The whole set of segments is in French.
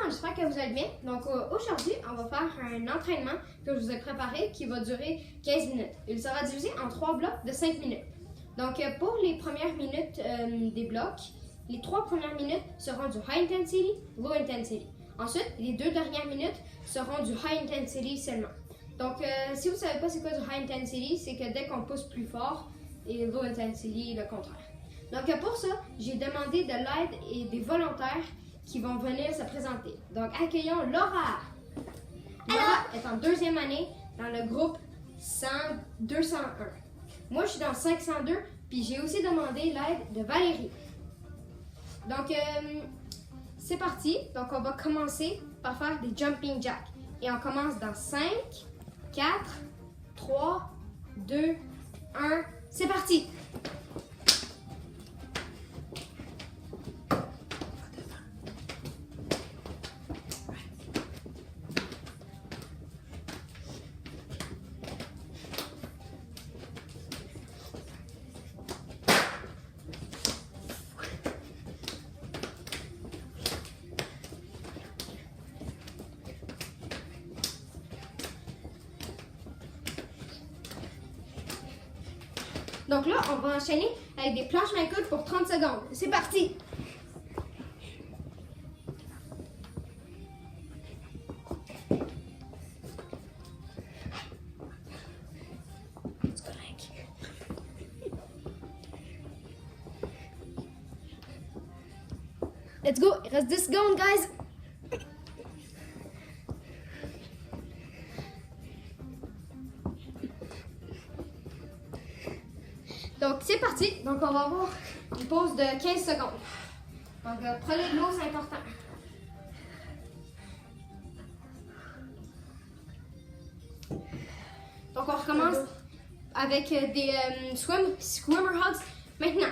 j'espère que vous allez bien. Donc aujourd'hui, on va faire un entraînement que je vous ai préparé qui va durer 15 minutes. Il sera divisé en 3 blocs de 5 minutes. Donc pour les premières minutes des blocs, les 3 premières minutes seront du high intensity, low intensity. Ensuite, les 2 dernières minutes seront du high intensity seulement. Donc si vous ne savez pas c'est quoi du high intensity, c'est que dès qu'on pousse plus fort, et low intensity, le contraire. Donc pour ça, j'ai demandé de l'aide et des volontaires qui vont venir se présenter. Donc accueillons Laura. Laura est en 2e année dans le groupe 201. Moi, je suis dans 502, puis j'ai aussi demandé l'aide de Valérie. Donc c'est parti. Donc on va commencer par faire des jumping jacks. Et on commence dans 5, 4, 3, 2, 1. C'est parti! Donc là, on va enchaîner avec des planches main coude pour 30 secondes. C'est parti! Let's go! Il reste 10 secondes, guys! Donc, c'est parti. Donc, on va avoir une pause de 15 secondes. Donc, prenez de l'eau, c'est important. Donc, on recommence avec des swimmer hugs maintenant.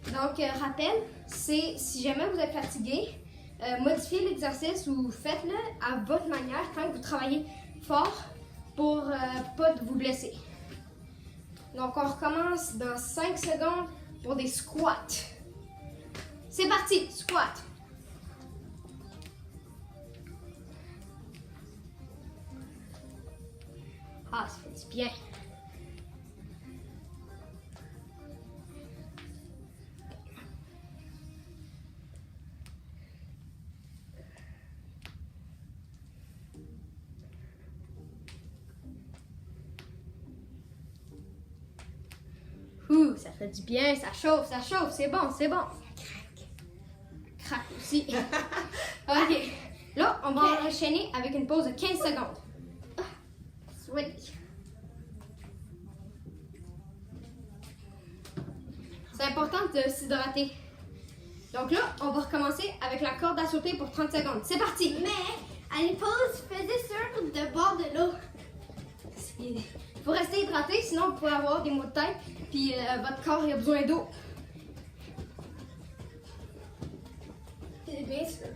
Donc, rappel, c'est si jamais vous êtes fatigué, modifiez l'exercice ou faites-le à votre manière tant que vous travaillez fort pour pas vous blesser. Donc, on recommence dans 5 secondes pour des squats. C'est parti, squat. Ah, ça fait du bien. Ça fait du bien, ça chauffe, c'est bon, c'est bon. Ça craque aussi. Ok, là, on va enchaîner avec une pause de 15 secondes. Sweaty. C'est important de s'hydrater. Donc là, on va recommencer avec la corde à sauter pour 30 secondes. C'est parti! Mais, à une pause, faisais sûr de boire de l'eau. Il faut rester hydraté, sinon vous pouvez avoir des maux de tête, puis votre corps il a besoin d'eau. C'est bien sûr.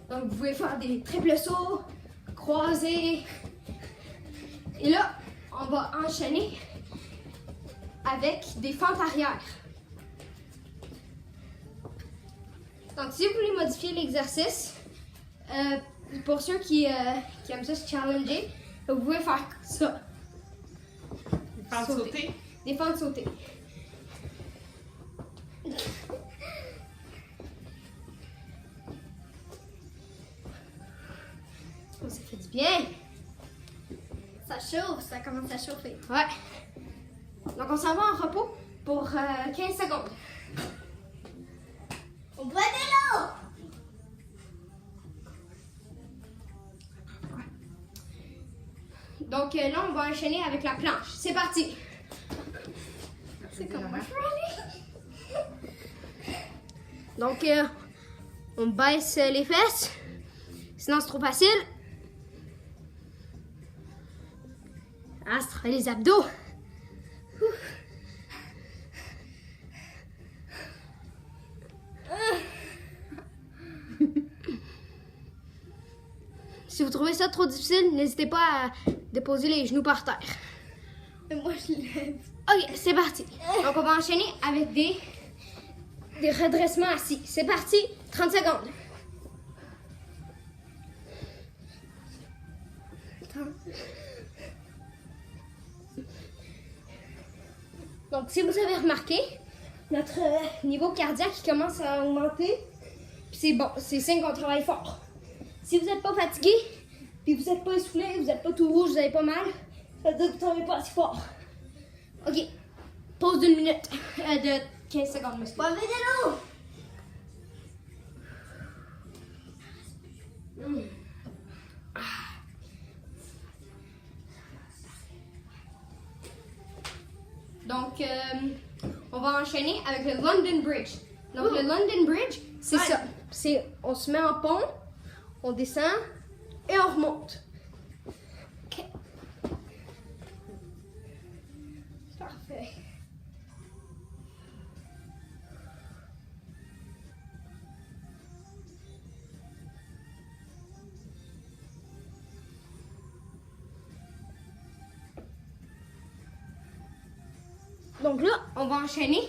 Donc vous pouvez faire des triples sauts, croisés. Et là, on va enchaîner avec des fentes arrière. Donc si vous voulez modifier l'exercice, pour ceux qui aiment ça se challenger, vous pouvez faire ça. Des fentes sautées. Des fentes sautées. Oh, ça fait du bien. Ça chauffe, ça commence à chauffer. Ouais. Donc on s'en va en repos pour 15 secondes. On boit de l'eau! Donc là, on va enchaîner avec la planche. C'est parti! C'est comme moi. Donc, on baisse les fesses. Sinon, c'est trop facile. Ah, ça travaille les abdos. Si vous trouvez ça trop difficile, n'hésitez pas à déposer les genoux par terre. Mais moi, je lève. Ok, c'est parti. Donc, on va enchaîner avec des redressements assis. C'est parti, 30 secondes. Donc, si vous avez remarqué, notre niveau cardiaque commence à augmenter. Puis c'est bon, c'est signe qu'on travaille fort. Si vous n'êtes pas fatigué, puis vous n'êtes pas essoufflé, vous n'êtes pas tout rouge, vous n'avez pas mal, ça veut dire que vous ne travaillez pas assez fort. Ok, pause d'une minute, de 15 secondes, monsieur. Bon, vélo! Donc, on va enchaîner avec le London Bridge. Donc, le London Bridge, c'est ça. On se met en pont, on descend et on remonte. OK. Parfait. Donc là, on va enchaîner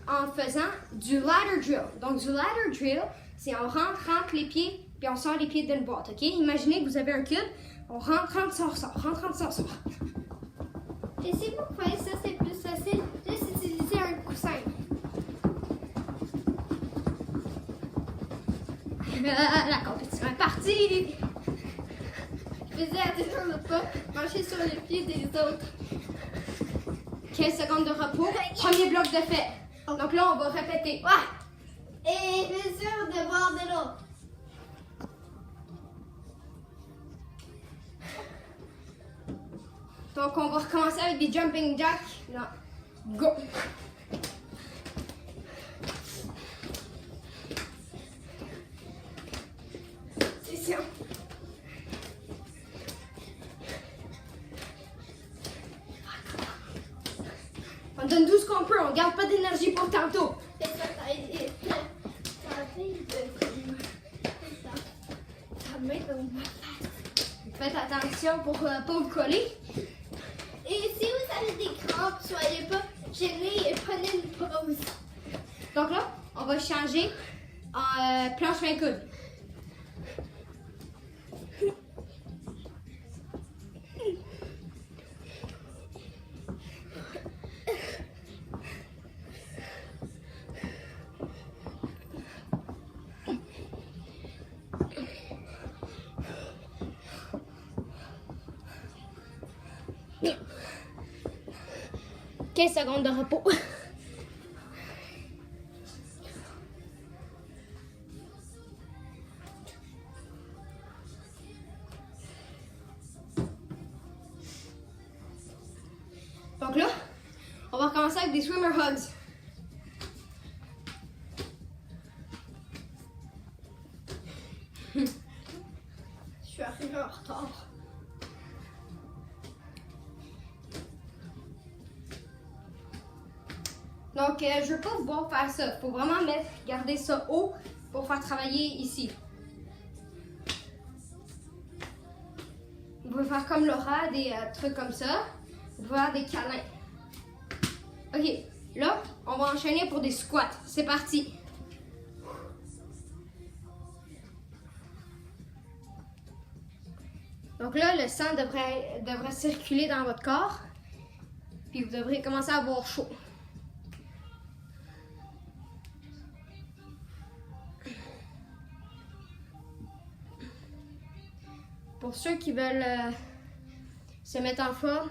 en faisant du ladder drill. Donc du ladder drill, c'est on rentre les pieds, puis on sort les pieds d'une boîte, ok? Imaginez que vous avez un cube, on rentre, sort, sort. Et si vous croyez ça, c'est plus facile, juste utiliser un coussin. La compétition est partie! Faisais attention de ne pas marcher sur les pieds des autres. 15 secondes de repos, premier bloc de fait. Donc là, on va répéter. Et bien sûr, de bord de l'autre. Donc on va recommencer avec des jumping jacks. Là, go! C'est ça. On donne tout ce qu'on peut, on garde pas d'énergie pour tantôt. Et ça t'a aidé. Ça a fait ça met dans ma face. Faites attention pour pas vous coller. Et si vous avez des crampes, soyez pas gênés et prenez une pause. Donc là, on va changer en planche 20 coudes. Bien. 15 secondes de repos. Donc là, on va recommencer avec des swimmer hugs. Je suis arrivée en retard. Donc, je veux pas vous voir faire ça. Faut vraiment garder ça haut pour faire travailler ici. Vous pouvez faire comme Laura, des trucs comme ça. Vous pouvez faire des câlins. Ok, là, on va enchaîner pour des squats. C'est parti. Donc là, le sang devrait circuler dans votre corps. Puis vous devrez commencer à avoir chaud. Pour ceux qui veulent se mettre en forme,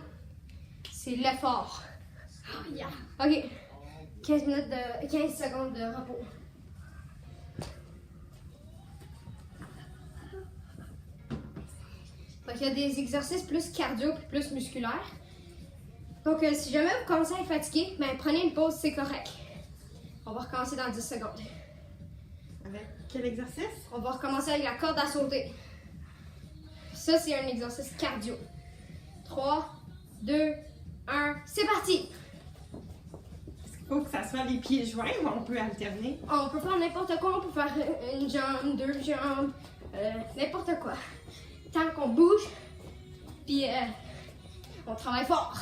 c'est l'effort. Oh, yeah. Ok, 15 secondes de repos. Donc, il y a des exercices plus cardio et plus musculaires. Donc, si jamais vous commencez à être fatigué, ben, prenez une pause, c'est correct. On va recommencer dans 10 secondes. Avec quel exercice? On va recommencer avec la corde à sauter. Ça, c'est un exercice cardio. 3, 2, 1, c'est parti! Il faut que ça soit les pieds joints ou on peut alterner? On peut faire n'importe quoi, on peut faire une jambe, deux jambes, n'importe quoi. tant qu'on bouge, puis on travaille fort.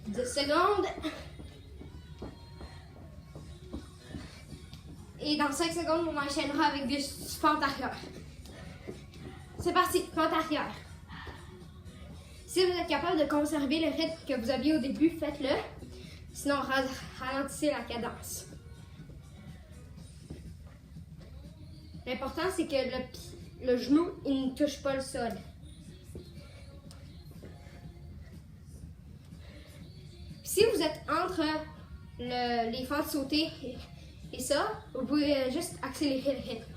« 10 secondes. Et dans 5 secondes, on enchaînera avec des fentes arrière. C'est parti, fente arrière. Si vous êtes capable de conserver le rythme que vous aviez au début, faites-le. Sinon, ralentissez la cadence. L'important, c'est que le genou, il ne touche pas le sol. Si vous êtes entre les fentes sautées et ça, vous pouvez juste accélérer le rythme.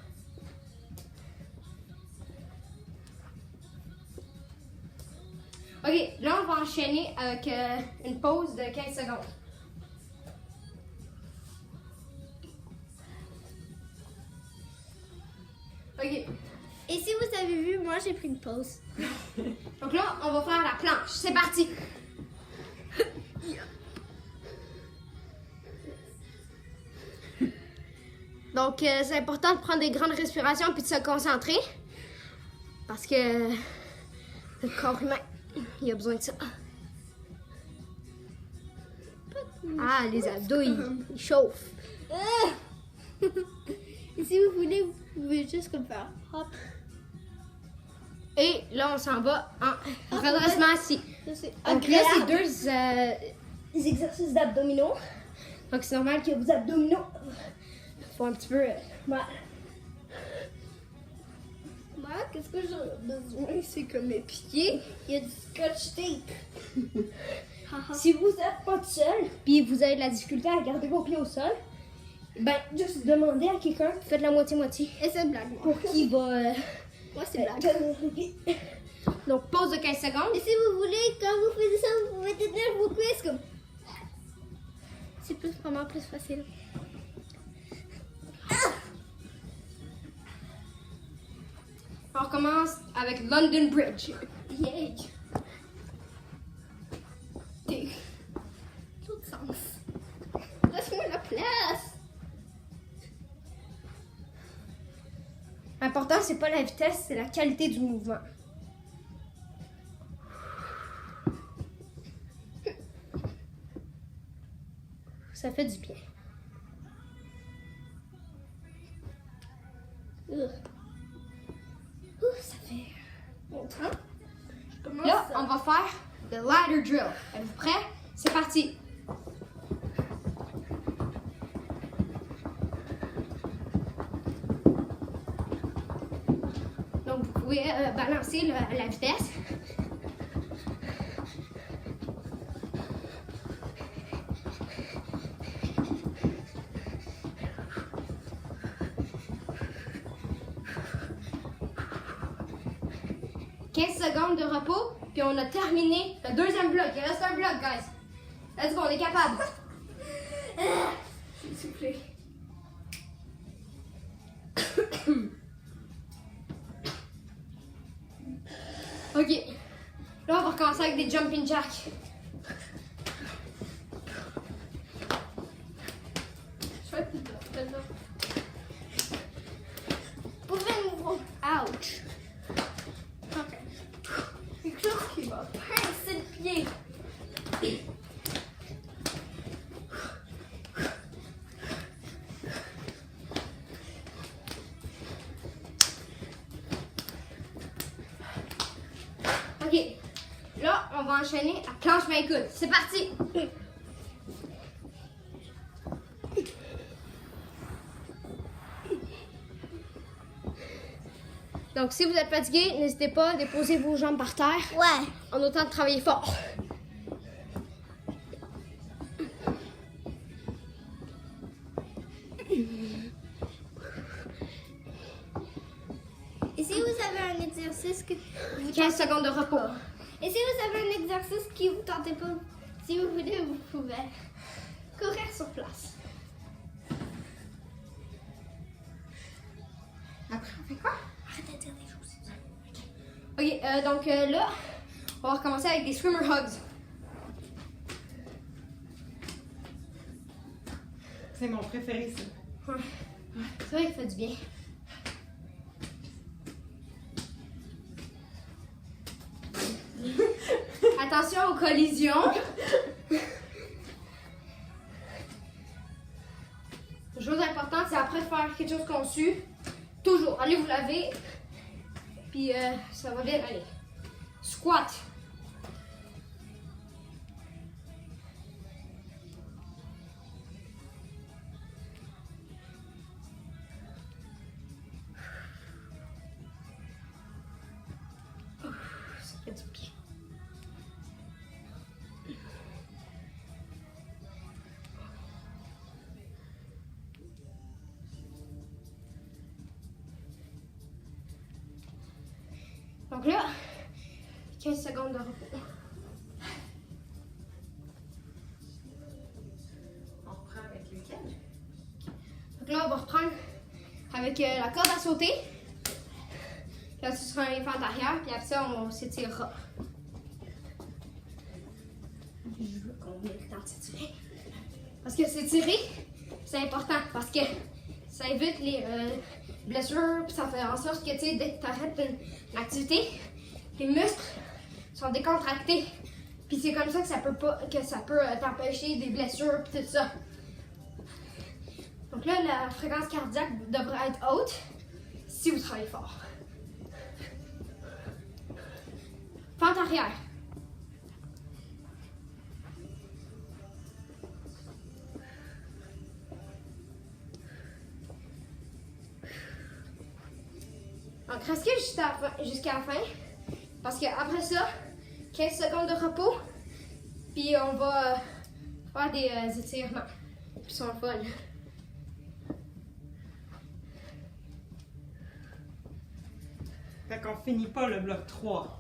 Ok, là on va enchaîner avec une pause de 15 secondes. Ok, Et si vous avez vu, moi j'ai pris une pause. donc là on va faire la planche. C'est parti! Donc c'est important de prendre des grandes respirations puis de se concentrer. Parce que le corps humain, il a besoin de ça. Ah, les abdos, ils chauffent. Et si vous voulez, vous pouvez juste comme faire. Hop. Et là, on s'en va en redressement assis. Ça, c'est Donc là, c'est agréable. deux exercices d'abdominaux. Donc c'est normal que vos abdominaux font un petit peu mal. Moi, qu'est-ce que j'aurais besoin? C'est comme mes pieds. Il y a du scotch tape. Si vous n'êtes pas tout seul, puis vous avez de la difficulté à garder vos pieds au sol, ben juste demandez à quelqu'un, faites la moitié-moitié. Et c'est une blague, moi. Pour qui va... Moi, c'est blague. Donc pause de 15 secondes. Et si vous voulez, quand vous faites ça, vous pouvez tenir vos cuisses comme. C'est vraiment plus facile. On recommence avec London Bridge. Yay! Tout sens. Laisse-moi la place. L'important, c'est pas la vitesse, c'est la qualité du mouvement. Ça fait du bien. Ça fait longtemps. Là, on va faire le ladder drill. Êtes-vous prêts? C'est parti! Donc, vous pouvez balancer la vitesse. « 15 secondes de repos, puis on a terminé le deuxième bloc. Il reste un bloc, guys. Let's go, on est capable. S'il vous plaît. Ok. Là, on va recommencer avec des jumping jacks. Je fais plus de là. Pouvez-vous. Ouch. Ok. Quelque chose qui va pincer le pied. Ok. Là, on va enchaîner à planche main coude. C'est parti. Donc, si vous êtes fatigué, n'hésitez pas à déposer vos jambes par terre Ouais. en autant de travailler fort. Et si vous avez un exercice que vous 15 secondes de repos. Et si vous avez un exercice qui vous tentez pas, si vous voulez, vous pouvez courir sur place. Après, on fait quoi? Arrête de dire des choses. Ok, donc là, on va recommencer avec des swimmer hugs. C'est mon préféré, ça. Ouais. C'est vrai qu'il fait du bien. Attention aux collisions. Chose importante, c'est après de faire quelque chose qu'on sue. Toujours, allez vous laver. Puis ça va bien aller. Squat. Ça fait du bien. Donc là, 15 secondes de repos. On reprend avec lequel? Donc là, on va reprendre avec la corde à sauter. Là, ce sera un fente arrière, puis après ça, on s'étirera. Je veux qu'on ait le temps de s'étirer. Parce que s'étirer, c'est important, parce que ça évite les blessures, puis ça fait en sorte que, tu sais, dès que tu arrêtes une activité, les muscles sont décontractés. Puis c'est comme ça que ça peut t'empêcher des blessures, puis tout ça. Donc là, la fréquence cardiaque devrait être haute si vous travaillez fort. Fente arrière. Donc restez jusqu'à la fin. Parce qu'après ça, 15 secondes de repos. Puis on va faire des étirements. Puis ils sont fun. Fait qu'on finit pas le bloc 3.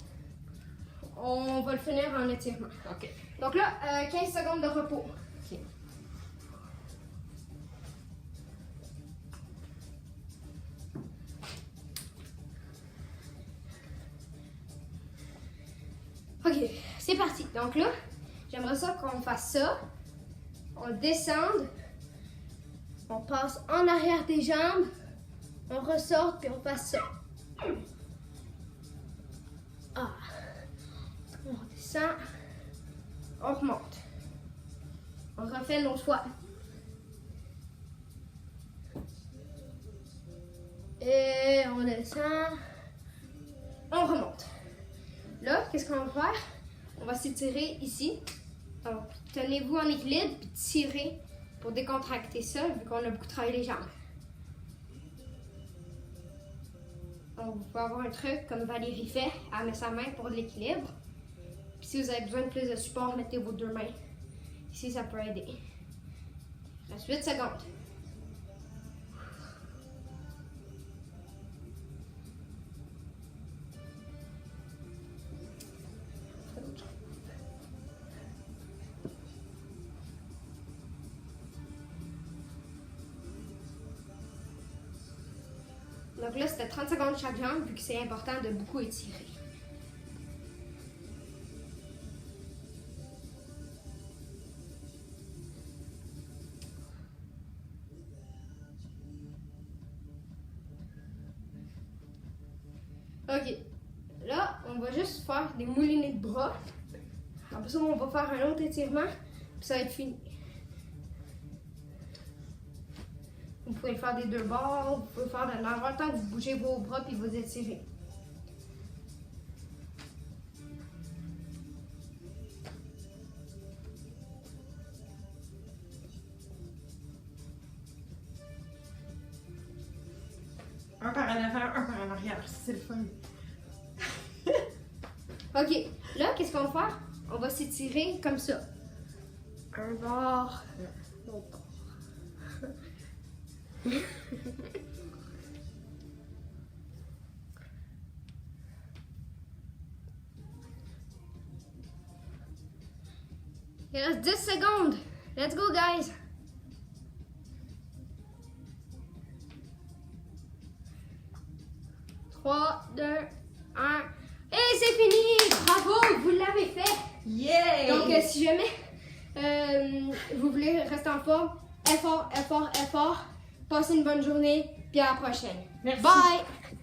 On va le finir en étirement. OK. Donc là, 15 secondes de repos. OK. Ok, c'est parti. Donc là, j'aimerais ça qu'on fasse ça. On descende. On passe en arrière des jambes. On ressort puis on passe ça. Ah. On descend. On remonte. On refait nos fois. Et on descend. On remonte. Là, qu'est-ce qu'on va faire? On va s'étirer ici. Donc, tenez-vous en équilibre et tirez pour décontracter ça, vu qu'on a beaucoup travaillé les jambes. Donc, vous pouvez avoir un truc comme Valérie fait, elle met sa main pour l'équilibre. Puis si vous avez besoin de plus de support, mettez vos deux mains. Ici, ça peut aider. Il reste 8 secondes. Donc là, c'était 30 secondes chaque jambe, vu que c'est important de beaucoup étirer. Ok. Là, on va juste faire des moulinets de bras. Après ça, on va faire un autre étirement, puis ça va être fini. Vous pouvez le faire des deux bords, vous pouvez le faire de l'envers tant que vous bougez vos bras puis vous étirez. Un par en avant, un par en arrière. C'est le fun. Ok, là, qu'est-ce qu'on va faire? On va s'étirer comme ça. Un bord, l'autre bord. Il reste 10 secondes. Let's go, guys. Trois, 2, 1. Et c'est fini! Bravo! Vous l'avez fait! Yeah! Donc, si jamais vous voulez rester en forme, effort, effort, effort. Passez une bonne journée, puis à la prochaine. Merci. Bye!